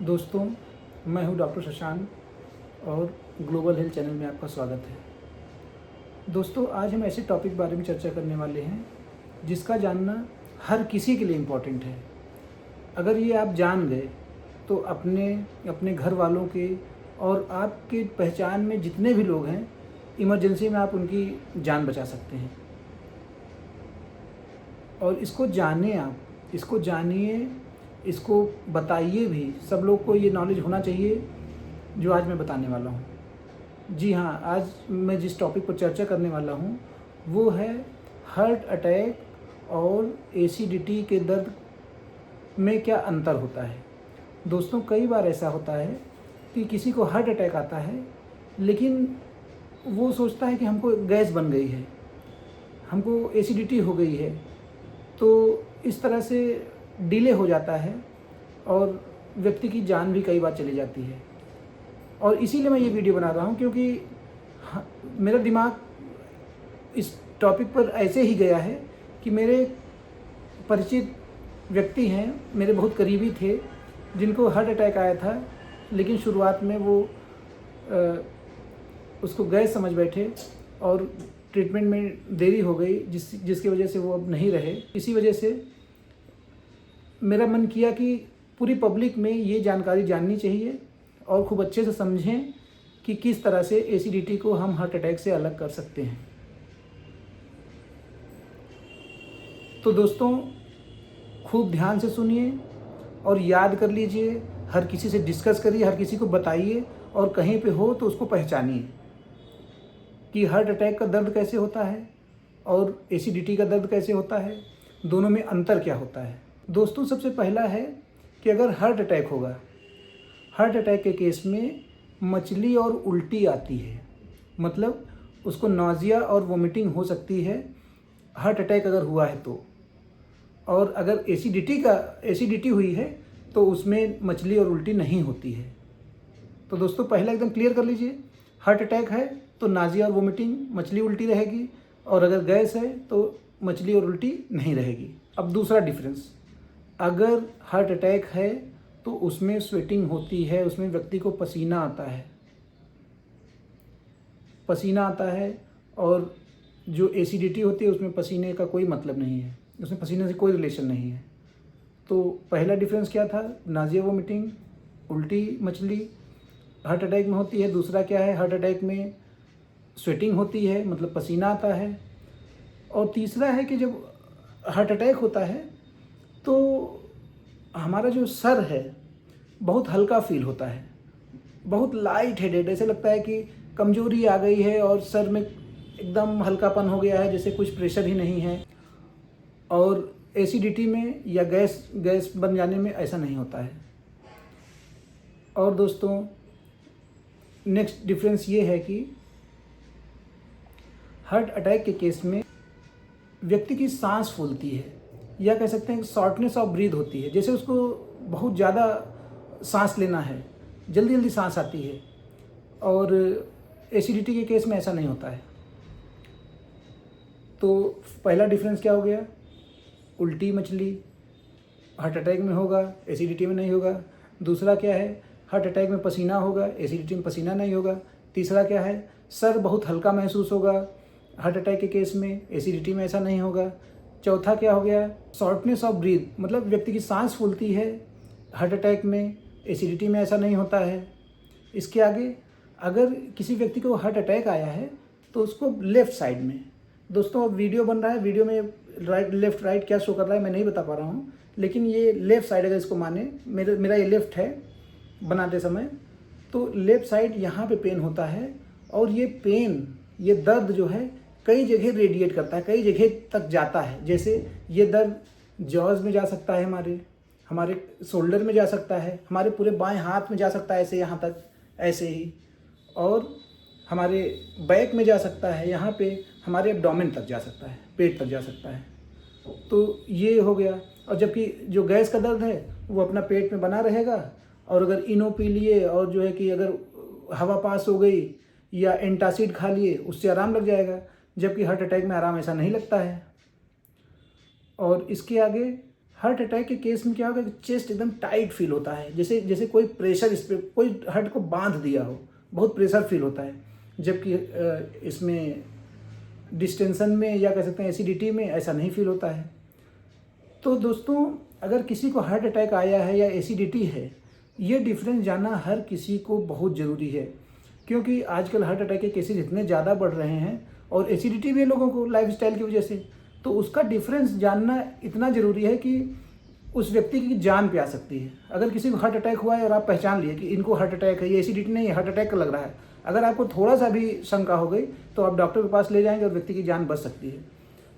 दोस्तों, मैं हूं डॉक्टर शशांक और ग्लोबल हेल्थ चैनल में आपका स्वागत है। दोस्तों, आज हम ऐसे टॉपिक बारे में चर्चा करने वाले हैं जिसका जानना हर किसी के लिए इम्पोर्टेंट है। अगर ये आप जान गए तो अपने घर वालों के और आपके पहचान में जितने भी लोग हैं, इमरजेंसी में आप उनकी जान बचा सकते हैं। और इसको जानें, आप इसको जानिए, इसको बताइए भी। सब लोग को ये नॉलेज होना चाहिए जो आज मैं बताने वाला हूँ। जी हाँ, आज मैं जिस टॉपिक पर चर्चा करने वाला हूँ वो है हार्ट अटैक और एसिडिटी के दर्द में क्या अंतर होता है। दोस्तों, कई बार ऐसा होता है कि किसी को हार्ट अटैक आता है, लेकिन वो सोचता है कि हमको गैस बन गई है, हमको एसिडिटी हो गई है। तो इस तरह से डिले हो जाता है और व्यक्ति की जान भी कई बार चली जाती है। और इसीलिए मैं ये वीडियो बना रहा हूँ क्योंकि मेरा दिमाग इस टॉपिक पर ऐसे ही गया है कि मेरे परिचित व्यक्ति हैं, मेरे बहुत करीबी थे, जिनको हार्ट अटैक आया था, लेकिन शुरुआत में वो उसको गैस समझ बैठे और ट्रीटमेंट में देरी हो गई, जिसकी वजह से वो अब नहीं रहे। इसी वजह से मेरा मन किया कि पूरी पब्लिक में ये जानकारी जाननी चाहिए और खूब अच्छे से समझें कि किस तरह से एसिडिटी को हम हार्ट अटैक से अलग कर सकते हैं। तो दोस्तों, खूब ध्यान से सुनिए और याद कर लीजिए, हर किसी से डिस्कस करिए, हर किसी को बताइए और कहीं पे हो तो उसको पहचानिए कि हार्ट अटैक का दर्द कैसे होता है और एसिडिटी का दर्द कैसे होता है, दोनों में अंतर क्या होता है। दोस्तों, सबसे पहला है कि अगर हार्ट अटैक होगा, हार्ट अटैक के केस में मचली और उल्टी आती है, मतलब उसको नौजिया और वोमिटिंग हो सकती है हार्ट अटैक अगर हुआ है तो। और अगर एसिडिटी हुई है तो उसमें मचली और उल्टी नहीं होती है। तो दोस्तों, पहला एकदम क्लियर कर लीजिए, हार्ट अटैक है तो नाजिया और वोमिटिंग, मचली उल्टी रहेगी, और अगर गैस है तो मचली और उल्टी नहीं रहेगी। अब दूसरा डिफरेंस, अगर हार्ट अटैक है तो उसमें स्वेटिंग होती है, उसमें व्यक्ति को पसीना आता है, और जो एसिडिटी होती है उसमें पसीने का कोई मतलब नहीं है, उसमें पसीने से कोई रिलेशन नहीं है। तो पहला डिफरेंस क्या था, नाजिया वोमिटिंग, उल्टी मचली हार्ट अटैक में होती है। दूसरा क्या है, हार्ट अटैक में स्वेटिंग होती है, मतलब पसीना आता है। और तीसरा है कि जब हार्ट अटैक होता है तो हमारा जो सर है बहुत हल्का फील होता है, बहुत लाइट हेडेड, ऐसे लगता है कि कमजोरी आ गई है और सर में एकदम हल्कापन हो गया है, जैसे कुछ प्रेशर ही नहीं है। और एसिडिटी में या गैस बन जाने में ऐसा नहीं होता है। और दोस्तों, नेक्स्ट डिफरेंस ये है कि हार्ट अटैक के केस में व्यक्ति की सांस फूलती है, या कह सकते हैं शॉर्टनेस ऑफ ब्रीथ होती है, जैसे उसको बहुत ज़्यादा सांस लेना है, जल्दी जल्दी सांस आती है। और एसिडिटी के केस में ऐसा नहीं होता है। तो पहला डिफरेंस क्या हो गया, उल्टी मचली हार्ट अटैक में होगा, एसिडिटी में नहीं होगा। दूसरा क्या है, हार्ट अटैक में पसीना होगा, एसिडिटी में पसीना नहीं होगा। तीसरा क्या है, सर बहुत हल्का महसूस होगा हार्ट अटैक के केस में, एसिडिटी में ऐसा नहीं होगा। चौथा क्या हो गया, शॉर्टनेस ऑफ ब्रीथ, मतलब व्यक्ति की सांस फूलती है हार्ट अटैक में, एसिडिटी में ऐसा नहीं होता है। इसके आगे, अगर किसी व्यक्ति को हार्ट अटैक आया है तो उसको लेफ़्ट साइड में, दोस्तों अब वीडियो बन रहा है, वीडियो में लेफ़्ट राइट क्या शो कर रहा है मैं नहीं बता पा रहा हूँ, लेकिन ये लेफ़्ट साइड अगर इसको माने, मेरा ये लेफ़्ट है बनाते समय, तो लेफ़्ट साइड यहाँ पे पेन होता है। और ये दर्द जो है कई जगह रेडिएट करता है, कई जगह तक जाता है। जैसे ये दर्द जॉज में जा सकता है, हमारे शोल्डर में जा सकता है, हमारे पूरे बाएं हाथ में जा सकता है, ऐसे यहाँ तक, ऐसे ही, और हमारे बैक में जा सकता है, यहाँ पे हमारे एब्डोमेन तक जा सकता है, पेट तक जा सकता है। तो ये हो गया। और जबकि जो गैस का दर्द है वो अपना पेट में बना रहेगा, और अगर इनो पी लिए और जो है कि अगर हवा पास हो गई या एंटासिड खा लिए, उससे आराम लग जाएगा। जबकि हार्ट अटैक में आराम ऐसा नहीं लगता है। और इसके आगे हार्ट अटैक के केस में क्या होगा कि चेस्ट एकदम टाइट फील होता है, जैसे जैसे कोई प्रेशर इस पर, कोई हार्ट को बांध दिया हो, बहुत प्रेशर फील होता है। जबकि इसमें डिस्टेंशन में या कह सकते हैं एसिडिटी में ऐसा नहीं फील होता है। तो दोस्तों, अगर किसी को हार्ट अटैक आया है या एसिडिटी है, ये डिफरेंस जानना हर किसी को बहुत ज़रूरी है, क्योंकि आजकल हार्ट अटैक के केसेस इतने ज़्यादा बढ़ रहे हैं और एसिडिटी भी है लोगों को लाइफस्टाइल की वजह से। तो उसका डिफरेंस जानना इतना ज़रूरी है कि उस व्यक्ति की जान पे आ सकती है। अगर किसी को हार्ट अटैक हुआ है और आप पहचान लिए कि इनको हार्ट अटैक है, ये एसिडिटी नहीं है, हार्ट अटैक का लग रहा है, अगर आपको थोड़ा सा भी शंका हो गई तो आप डॉक्टर के पास ले जाएंगे और व्यक्ति की जान बच सकती है।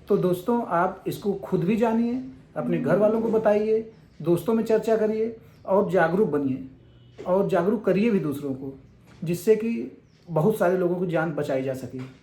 तो दोस्तों, आप इसको खुद भी जानिए, अपने घर वालों को बताइए, दोस्तों में चर्चा करिए और जागरूक बनिए और जागरूक करिए भी दूसरों को, जिससे कि बहुत सारे लोगों की जान बचाई जा सके।